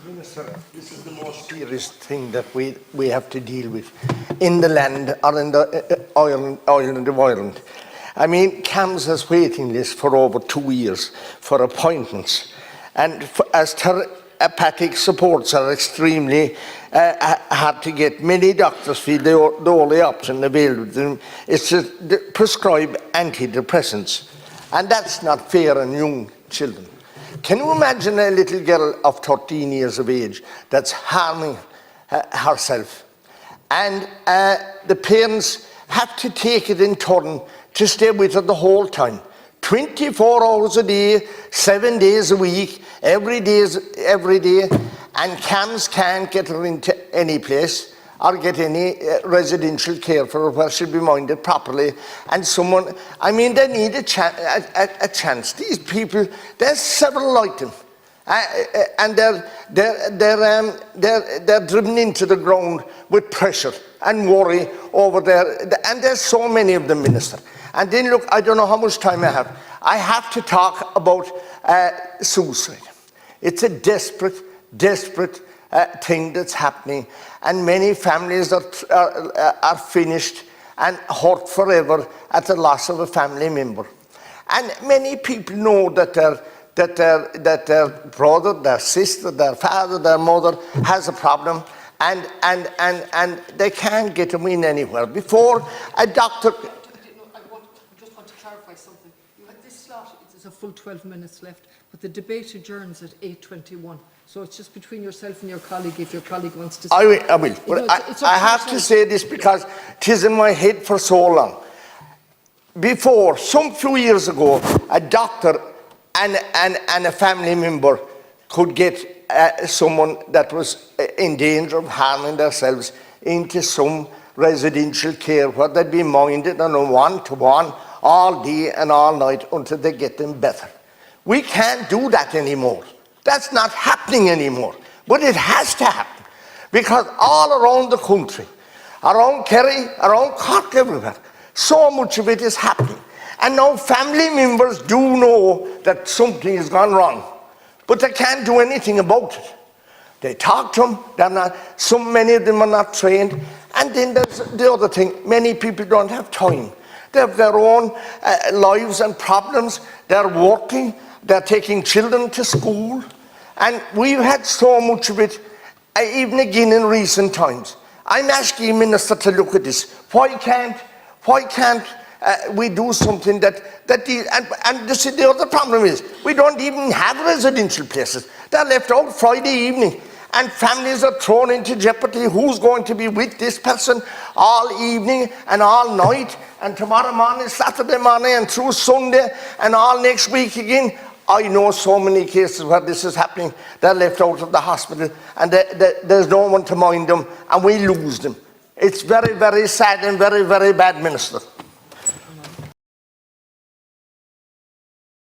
Minister, this is the most serious thing that we have to deal with in the land or in the island of Ireland. I mean, CAMHS has waiting list for over 2 years for appointments, and as therapeutic supports are extremely hard to get. Many doctors feel the only option available to them is to prescribe antidepressants, and that's not fair on young children. Can you imagine a little girl of 13 years of age that's harming herself? And the parents have to take it in turn to stay with her the whole time. 24 hours a day, 7 days a week, every day, and CAMHS can't get her into any place or get any residential care for her where she'll be minded properly. And someone, I mean, they need a chance. These people, there's several like them, and they're driven into the ground with pressure and worry over there. And there's so many of them, Minister. And then look, I don't know how much time I have. I have to talk about suicide. It's a desperate thing that's happening, and many families are finished and hurt forever at the loss of a family member. And many people know that their brother, their sister, their father, their mother has a problem, and they can't get them in anywhere. Before a doctor... I just want to clarify something. You had this slot, it's a full 12 minutes left, but the debate adjourns at 8:21. So it's just between yourself and your colleague, if your colleague wants to... I will. But I have to say this because it is in my head for so long. Before, some few years ago, a doctor and a family member could get someone that was in danger of harming themselves into some residential care where they'd be minded on a one-to-one all day and all night until they get them better. We can't do that anymore. That's not happening anymore, but it has to happen, because all around the country, around Kerry, around Cork, everywhere, so much of it is happening. And now family members do know that something has gone wrong, but they can't do anything about it. They talk to them, many of them are not trained. And then there's the other thing, many people don't have time. They have their own lives and problems. They're working, they're taking children to school. And we've had so much of it, even again in recent times. I'm asking Minister to look at this. Why can't we do something and you see, the other problem is, we don't even have residential places. They're left out Friday evening, and families are thrown into jeopardy. Who's going to be with this person all evening and all night, and tomorrow morning, Saturday morning, and through Sunday, and all next week again? I know so many cases where this is happening. They're left out of the hospital, and there's no one to mind them, and we lose them. It's very, very sad and very, very bad, Minister.